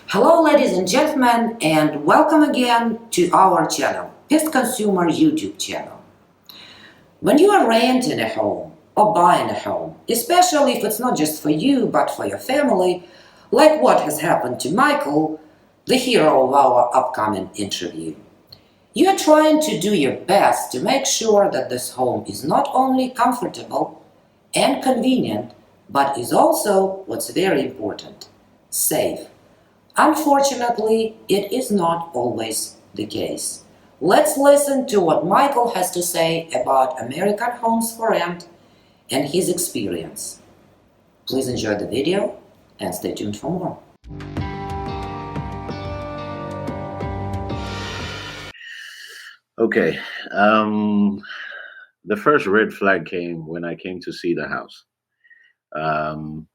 Hello, ladies and gentlemen, and welcome again to our channel, Pest Consumer YouTube channel. When you are renting a home or buying a home, especially if it's not just for you but for your family, like what has happened to Michael, the hero of our upcoming interview, you are trying to do your best to make sure that this home is not only comfortable and convenient, but is also, what's very important, safe. Unfortunately, it is not always the case. Let's listen to what Michael has to say about American homes for rent and his experience. Please enjoy the video and stay tuned for more. Okay. The first red flag came when I came to see the house. Um,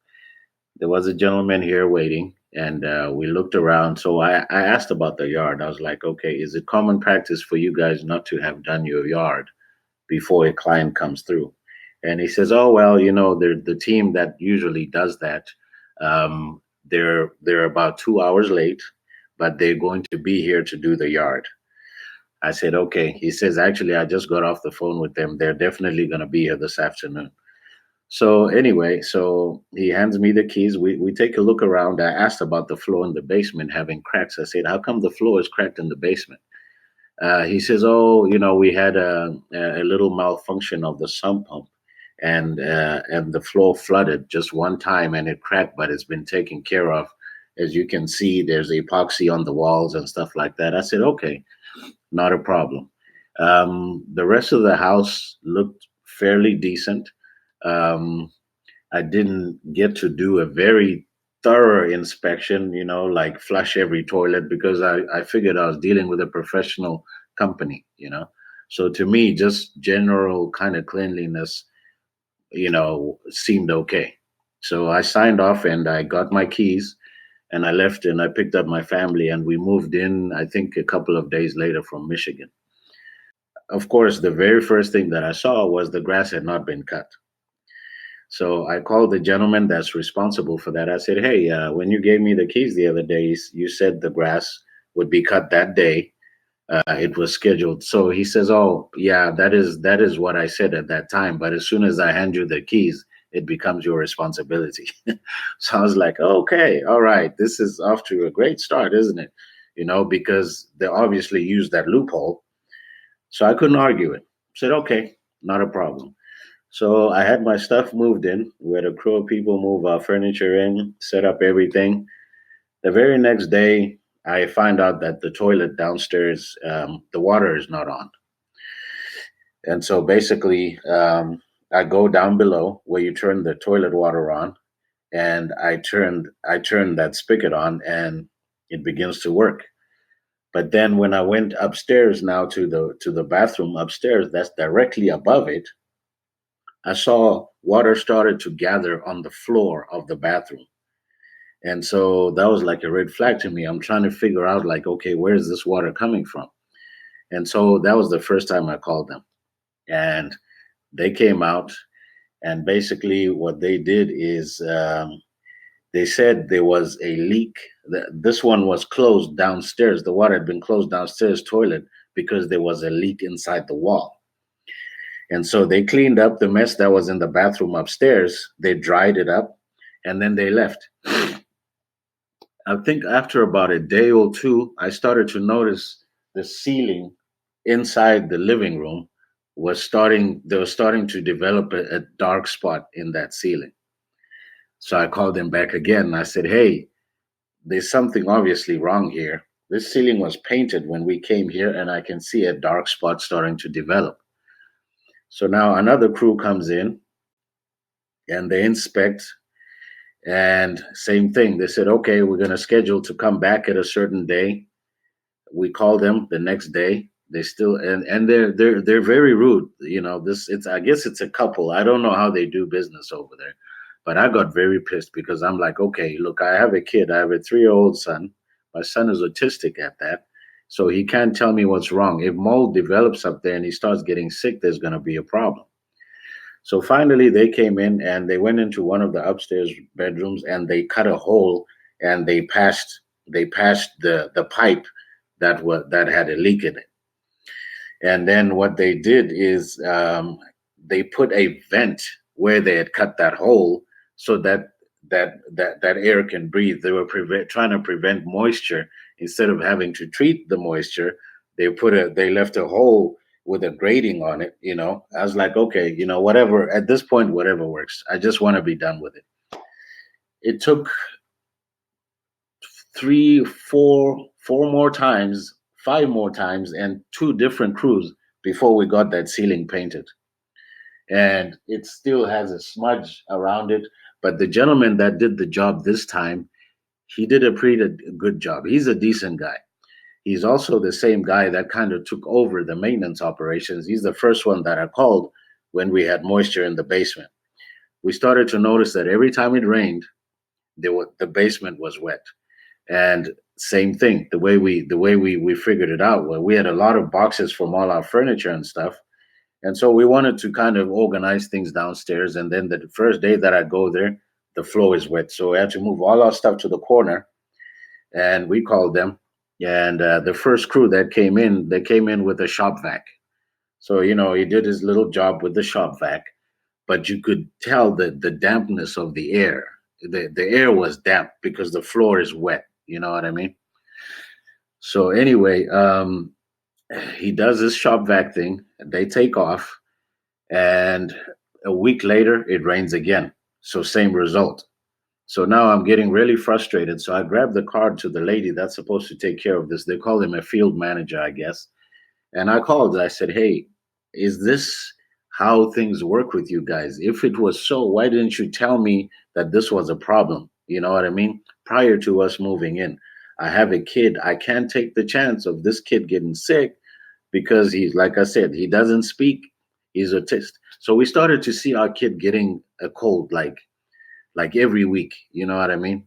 there was a gentleman here waiting, and we looked around. So I asked about the yard. I was like, okay, is it common practice for you guys not to have done your yard before a client comes through? And he says, oh, well, the team that usually does that, they're about 2 hours late, but they're going to be here to do the yard. I said, okay. He says, actually, I just got off the phone with them. They're definitely going to be here this afternoon. So anyway, so he hands me the keys. We take a look around. I asked about the floor in the basement having cracks. I said, how come the floor is cracked in the basement? He says, oh, we had a little malfunction of the sump pump, and the floor flooded just one time and it cracked, but it's been taken care of. As you can see, there's epoxy on the walls and stuff like that. I said, okay, not a problem. The rest of the house looked fairly decent. Um, I didn't get to do a very thorough inspection, like flush every toilet because I figured I was dealing with a professional company. So to me, just general kind of cleanliness, seemed okay. So I signed off and I got my keys and I left and I picked up my family and we moved in, I think, a couple of days later from Michigan. Of course, the very first thing that I saw was the grass had not been cut. So I called the gentleman that's responsible for that. I said, hey, when you gave me the keys the other day, you said the grass would be cut that day. It was scheduled. So he says, oh, yeah, that is what I said at that time. But as soon as I hand you the keys, it becomes your responsibility. So I was like, okay, all right, this is off to a great start, isn't it? Because they obviously used that loophole. So I couldn't argue it. Said, okay, not a problem. So I had my stuff moved in. We had a crew of people move our furniture in, set up everything. The very next day, I find out that the toilet downstairs, the water is not on. And so basically, I go down below where you turn the toilet water on, and I turned that spigot on, and it begins to work. But then when I went upstairs now to the bathroom upstairs, that's directly above it, I saw water started to gather on the floor of the bathroom. And so that was like a red flag to me. I'm trying to figure out, like, okay, where is this water coming from? And so that was the first time I called them. And they came out. And basically, what they did is they said there was a leak. This one was closed downstairs. The water had been closed downstairs toilet because there was a leak inside the wall. And so they cleaned up the mess that was in the bathroom upstairs. They dried it up and then they left. I think after about a day or two, I started to notice the ceiling inside the living room they were starting to develop a dark spot in that ceiling. So I called them back again. I said, hey, there's something obviously wrong here. This ceiling was painted when we came here, and I can see a dark spot starting to develop. So now another crew comes in and they inspect. And same thing. They said, okay, we're going to schedule to come back at a certain day. We call them the next day. They still and they're very rude. This it's I guess it's a couple. I don't know how they do business over there. But I got very pissed because I'm like, okay, look, I have a kid. I have a 3-year-old son. My son is autistic at that. So he can't tell me what's wrong. If mold develops up there and he starts getting sick, there's going to be a problem. So finally, they came in and they went into one of the upstairs bedrooms and they cut a hole and they passed they patched the pipe that had a leak in it. And then what they did is they put a vent where they had cut that hole so that air can breathe. They were trying to prevent moisture instead of having to treat the moisture. They left a hole with a grating on it. I was like, okay, whatever. At this point, whatever works. I just want to be done with it. It took three, four more times, five more times, and two different crews before we got that ceiling painted. And it still has a smudge around it. But the gentleman that did the job this time, he did a pretty good job. He's a decent guy. He's also the same guy that kind of took over the maintenance operations. He's the first one that I called when we had moisture in the basement. We started to notice that every time it rained, the basement was wet. And same thing, the way we figured it out, well, we had a lot of boxes from all our furniture and stuff. And so we wanted to kind of organize things downstairs. And then the first day that I go there, the floor is wet. So we had to move all our stuff to the corner. And we called them. And the first crew that came in, they came in with a shop vac. So, he did his little job with the shop vac. But you could tell the dampness of the air. The air was damp because the floor is wet. You know what I mean? So anyway, he does this shop vac thing. They take off, and a week later, it rains again. So same result. So now I'm getting really frustrated. So I grabbed the card to the lady that's supposed to take care of this. They call him a field manager, I guess. And I called. I said, "Hey, is this how things work with you guys? If it was so, why didn't you tell me that this was a problem? You know what I mean? Prior to us moving in, I have a kid. I can't take the chance of this kid getting sick because he's, like I said, he doesn't speak. He's autistic. So we started to see our kid getting a cold like every week. You know what I mean?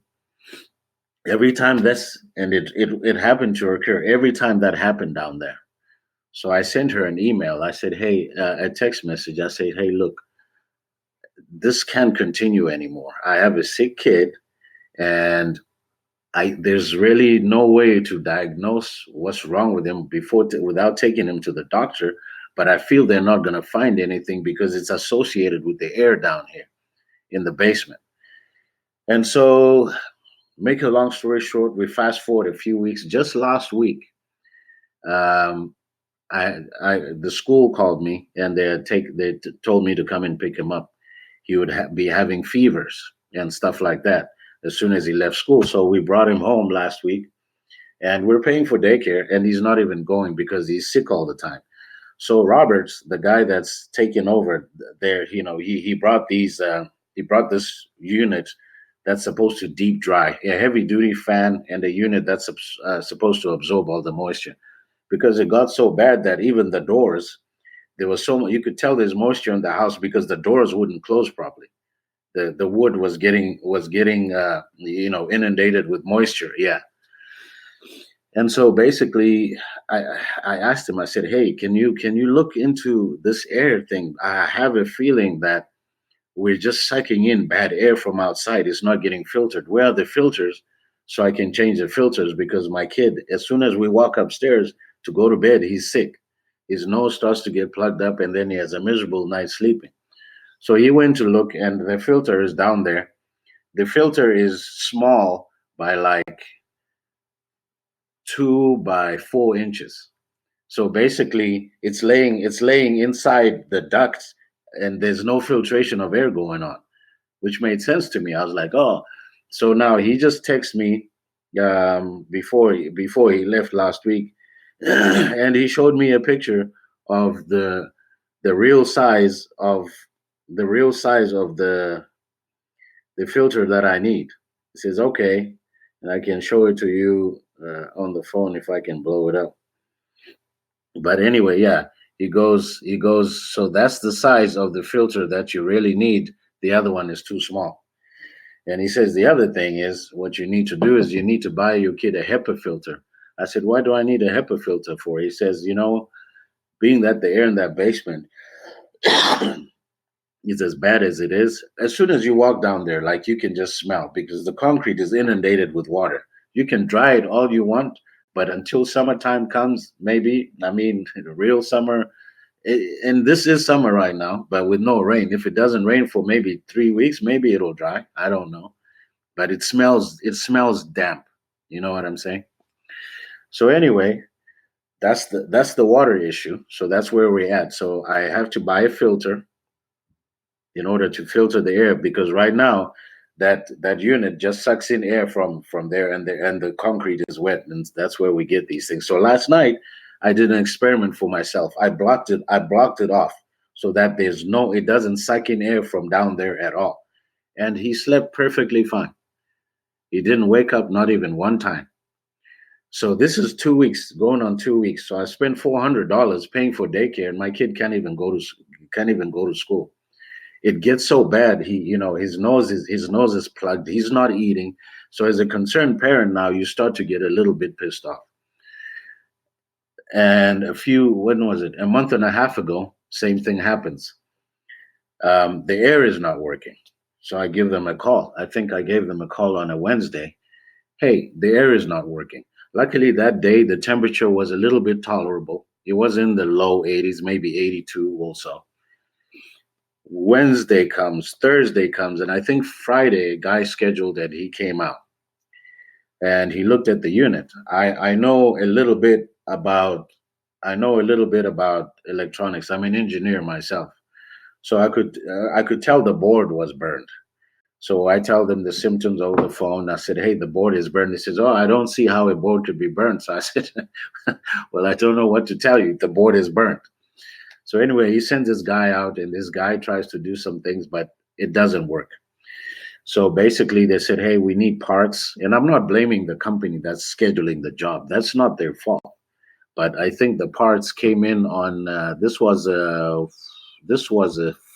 Every time it happened to occur every time that happened down there. So I sent her an email. I said, hey, a text message. I said, hey, look, this can't continue anymore. I have a sick kid, and there's really no way to diagnose what's wrong with him without taking him to the doctor. But I feel they're not going to find anything because it's associated with the air down here in the basement. And so, make a long story short, we fast forward a few weeks. Just last week, um, the school called me and told me to come and pick him up. He would be having fevers and stuff like that as soon as he left school. So we brought him home last week, and we're paying for daycare, and he's not even going because he's sick all the time. So Roberts, the guy that's taken over there, he brought this unit that's supposed to deep dry, a heavy duty fan, and a unit that's supposed to absorb all the moisture, because it got so bad that even the doors, there was so much, you could tell there's moisture in the house because the doors wouldn't close properly. The wood was getting inundated with moisture. Yeah. And so basically, I I asked him. I said, "Hey, can you look into this air thing? I have a feeling that we're just sucking in bad air from outside. It's not getting filtered. Where are the filters? So I can change the filters because my kid, as soon as we walk upstairs to go to bed, he's sick. His nose starts to get plugged up, and then he has a miserable night sleeping. So he went to look, and the filter is down there. The filter is small by like 2 by 4 inches. So basically, it's laying inside the ducts, and there's no filtration of air going on, which made sense to me. I was like, oh, so now he just texted me before he left last week, and he showed me a picture of the real size of the filter that I need. He says, okay, and I can show it to you on the phone if I can blow it up. But anyway, yeah, he goes, so that's the size of the filter that you really need. The other one is too small. And he says the other thing is what you need to do is you need to buy your kid a HEPA filter. I said, why do I need a HEPA filter for? He says, being that the air in that basement is as bad as it is, as soon as you walk down there, like you can just smell because the concrete is inundated with water. You can dry it all you want, but until summertime comes, maybe, I mean, real summer, and this is summer right now, but with no rain. If it doesn't rain for maybe 3 weeks, maybe it'll dry. I don't know, but it smells damp. You know what I'm saying? So anyway, that's the water issue. So that's where we're at. So I have to buy a filter in order to filter the air, because right now that unit just sucks in air from there, and the concrete is wet, and that's where we get these things. So last night I did an experiment for myself. I blocked it off so that it doesn't suck in air from down there at all. And he slept perfectly fine. He didn't wake up, not even one time. So this is 2 weeks, going on 2 weeks. So I spent $400 paying for daycare, and my kid can't even go to school. It gets so bad. His nose is plugged. He's not eating. So as a concerned parent now, you start to get a little bit pissed off. And when was it? A month and a half ago, same thing happens. The air is not working. So I give them a call. I think I gave them a call on a Wednesday. Hey, the air is not working. Luckily that day the temperature was a little bit tolerable. It was in the low 80s, maybe 82 also. Wednesday comes, Thursday comes, and I think Friday a guy scheduled that he came out and he looked at the unit. I know a little bit about electronics. I'm an engineer myself, so I could tell the board was burned. So I tell them the symptoms over the phone. I said, "Hey, the board is burned." He says, "Oh, I don't see how a board could be burned." So I said, "Well, I don't know what to tell you. The board is burned." So anyway, he sends this guy out, and this guy tries to do some things, but it doesn't work. So basically, they said, "Hey, we need parts," and I'm not blaming the company that's scheduling the job. That's not their fault. But I think the parts came in on this was a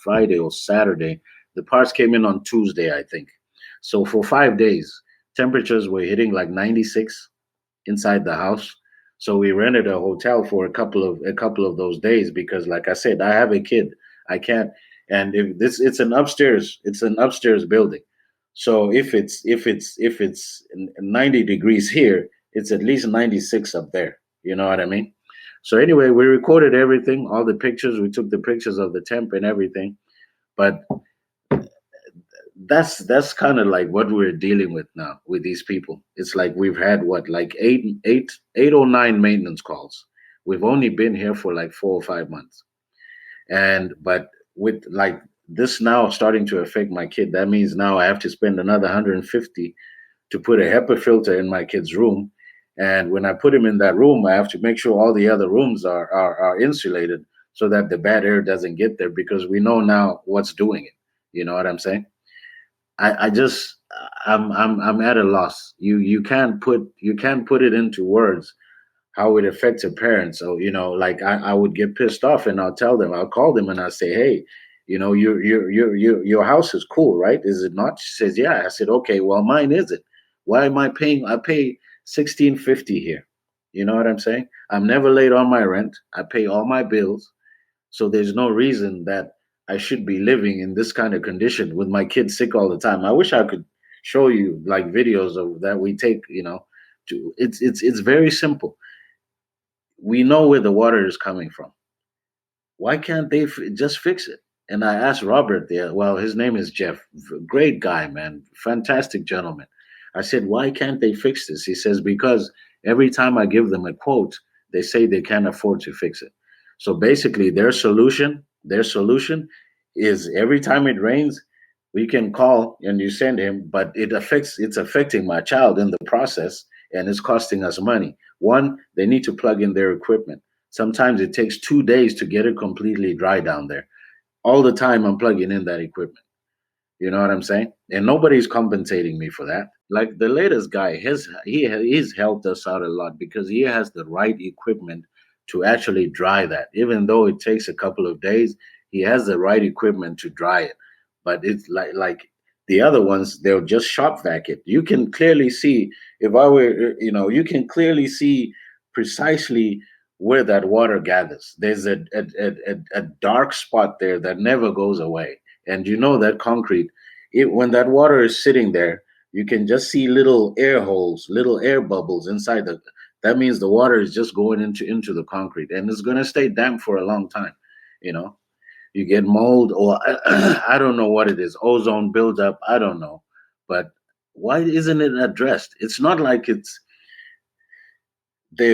Friday or Saturday. The parts came in on Tuesday, I think. So for 5 days, temperatures were hitting like 96 inside the house. So we rented a hotel for a couple of those days because, like I said, I have a kid. I can't. And if this, it's an upstairs building. So if it's 90 degrees here, it's at least 96 up there. You know what I mean? So anyway, we recorded everything, all the pictures. We took the pictures of the temp and everything. But that's kind of like what we're dealing with now with these people. It's like we've had what, like eight or nine maintenance calls. We've only been here for like 4 or 5 months, and but with like this now starting to affect my kid, that means now I have to spend another 150 to put a HEPA filter in my kid's room. And when I put him in that room, I have to make sure all the other rooms are insulated so that the bad air doesn't get there, because we know now what's doing it. You know what I'm saying? I just I'm at a loss. You can't put it into words how it affects a parent. So like I would get pissed off, and I'll call them and I'll say, hey, your house is cool, right? Is it not? She says, yeah. I said, okay, well, mine isn't. Why am I paying? I pay 1650 here. You know what I'm saying? I'm never late on my rent. I pay all my bills. So there's no reason that I should be living in this kind of condition with my kids sick all the time. I wish I could show you like videos of that we take, it's very simple. We know where the water is coming from. Why can't they just fix it? And I asked Robert there, well, his name is Jeff, great guy, man, fantastic gentleman. I said, why can't they fix this? He says, because every time I give them a quote, they say they can't afford to fix it. So basically, their solution is every time it rains, we can call and you send him, but it's affecting my child in the process, and it's costing us money. One, they need to plug in their equipment. Sometimes it takes 2 days to get it completely dry down there. All the time I'm plugging in that equipment. You know what I'm saying? And nobody's compensating me for that. Like the latest guy, he's helped us out a lot because he has the right equipment to actually dry that. Even though it takes a couple of days, he has the right equipment to dry it. But it's like the other ones, they'll just shop vac it. You can clearly see, if I were, you can clearly see precisely where that water gathers. There's a dark spot there that never goes away. And you know that concrete, when that water is sitting there, You can just see little air holes, little air bubbles inside the. That means the water is just going into the concrete, and it's going to stay damp for a long time. You know, you get mold, or I don't know what it is, ozone buildup. I don't know, but why isn't it addressed? It's not like they've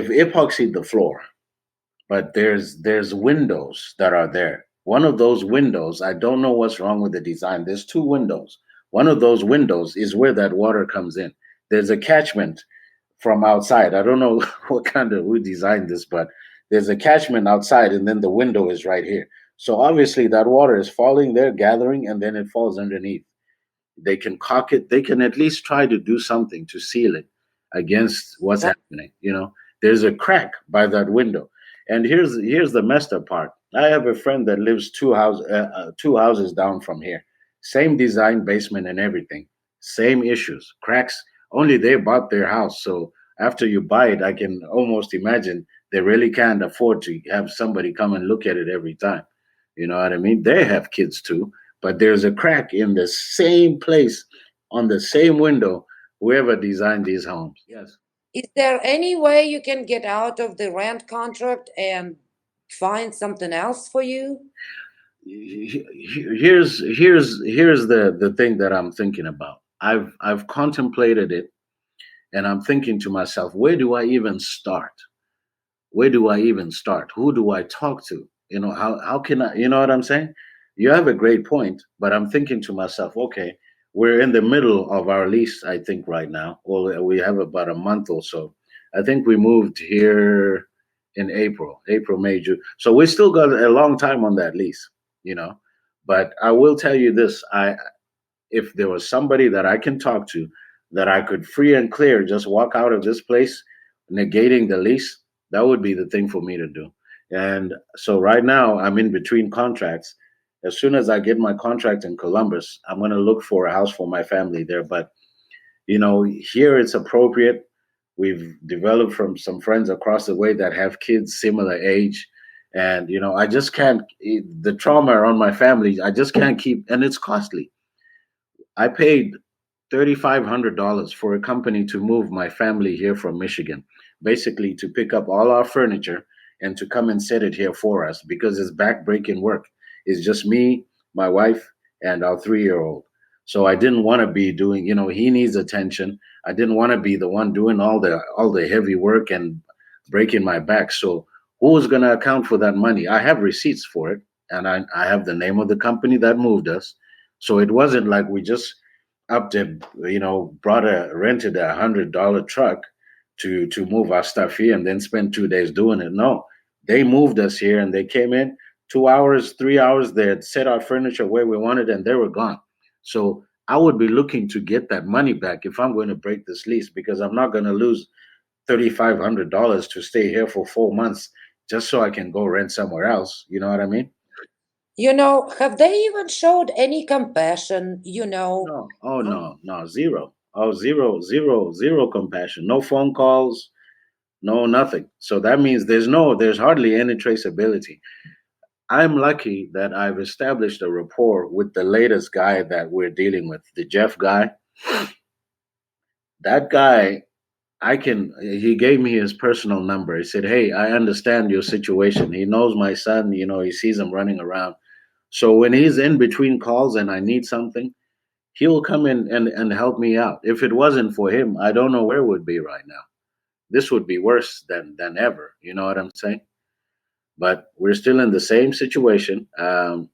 epoxied the floor, but there's windows that are there. One of those windows, I don't know what's wrong with the design. There's two windows. One of those windows is where that water comes in. There's a catchment from outside. I don't know what kind of who designed this, but there's a catchment outside, and then the window is right here. So obviously that water is falling there, gathering, and then it falls underneath. They can caulk it. They can at least try to do something to seal it against what's happening. There's a crack by that window. And here's the messed up part. I have a friend that lives two houses down from here. Same design, basement and everything. Same issues, cracks. Only they bought their house, so after you buy it, I can almost imagine they really can't afford to have somebody come and look at it every time. You know what I mean? They have kids too, but there's a crack in the same place on the same window. Whoever designed these homes, yes. Is there any way you can get out of the rent contract and find something else for you? Here's the thing that I'm thinking about. I've contemplated it, and I'm thinking to myself, where do I even start? Where do I even start? Who do I talk to? How can I, you know what I'm saying? You have a great point, but I'm thinking to myself, okay, we're in the middle of our lease, I think, right now. Well, we have about a month or so. I think we moved here in April, May, June. So we still got a long time on that lease, you know. But I will tell you this, if there was somebody that I can talk to that I could free and clear just walk out of this place, negating the lease, that would be the thing for me to do. And so right now I'm in between contracts. As soon as I get my contract in Columbus, I'm going to look for a house for my family there. But here it's appropriate. We've developed from some friends across the way that have kids similar age. And I just can't, the trauma on my family, I just can't keep, and it's costly. I paid $3,500 for a company to move my family here from Michigan, basically to pick up all our furniture and to come and set it here for us because it's backbreaking work. It's just me, my wife, and our 3-year old. So I didn't want to be doing, he needs attention. I didn't want to be the one doing all the heavy work and breaking my back. So who was going to account for that money? I have receipts for it, and I have the name of the company that moved us. So it wasn't like we just up to brought a rented $100 truck to move our stuff here and then spend 2 days doing it. No, they moved us here and they came in 2 hours, 3 hours. They had set our furniture where we wanted and they were gone. So I would be looking to get that money back if I'm going to break this lease because I'm not going to lose $3,500 to stay here for 4 months just so I can go rent somewhere else. You know what I mean? Have they even showed any compassion? No. Oh no, no, zero. Oh, zero, zero, zero compassion. No phone calls, no nothing. So that means there's hardly any traceability. I'm lucky that I've established a rapport with the latest guy that we're dealing with, the Jeff guy. That guy, he gave me his personal number. He said, "Hey, I understand your situation." He knows my son, he sees him running around. So when he's in between calls and I need something, he will come in and help me out. If it wasn't for him, I don't know where it would be right now. This would be worse than ever. You know what I'm saying? But we're still in the same situation. I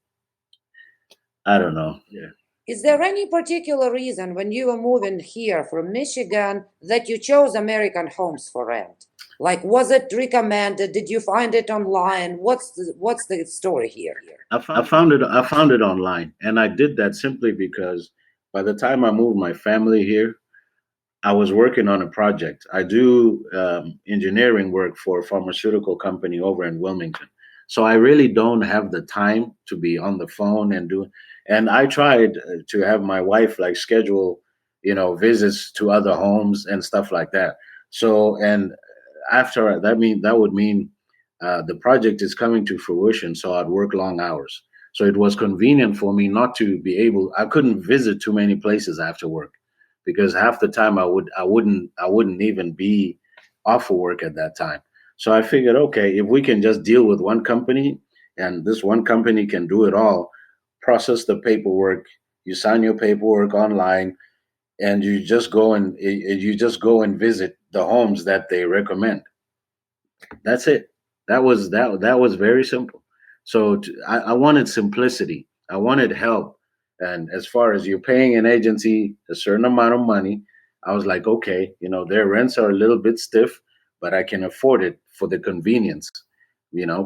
don't know. Yeah. Is there any particular reason when you were moving here from Michigan that you chose American Homes for Rent? Like, was it recommended? Did you find it online? What's the story here? I found it online, and I did that simply because by the time I moved my family here, I was working on a project. I do engineering work for a pharmaceutical company over in Wilmington. So I really don't have the time to be on the phone and do. And I tried to have my wife like schedule, visits to other homes and stuff like that. So and after that would mean the project is coming to fruition. So I'd work long hours. So it was convenient for me not to be able. I couldn't visit too many places after work. because half the time I wouldn't even be off of work at that time. So I figured, okay, if we can just deal with one company, and this one company can do it all, process the paperwork, you sign your paperwork online, and you just go and visit the homes that they recommend. That's it. That was very simple. So I wanted simplicity. I wanted help. And as far as you're paying an agency a certain amount of money, I was like, okay, their rents are a little bit stiff, but I can afford it for the convenience,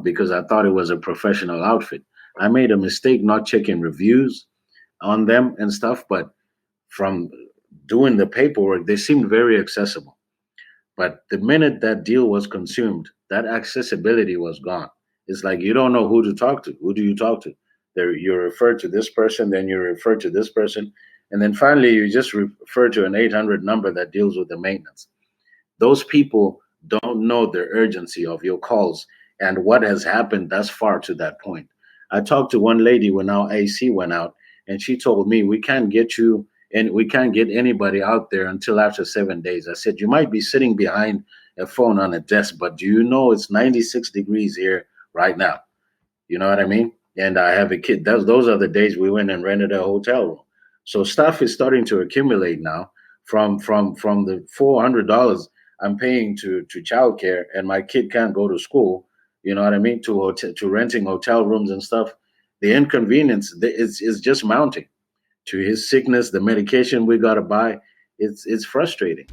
because I thought it was a professional outfit. I made a mistake not checking reviews on them and stuff, but from doing the paperwork, they seemed very accessible. But the minute that deal was consumed, that accessibility was gone. It's like you don't know who to talk to. Who do you talk to? There, you refer to this person, then you refer to this person, and then finally you just refer to an 800 number that deals with the maintenance. Those people don't know the urgency of your calls and what has happened thus far to that point. I talked to one lady when our AC went out, and she told me we can't get you and we can't get anybody out there until after 7 days. I said, you might be sitting behind a phone on a desk, but do you know it's 96 degrees here right now? You know what I mean? And I have a kid. Those are the days we went and rented a hotel room. So stuff is starting to accumulate now from the $400 I'm paying to childcare, and my kid can't go to school. You know what I mean? To renting hotel rooms and stuff. The inconvenience is just mounting to his sickness. The medication we gotta buy. It's frustrating.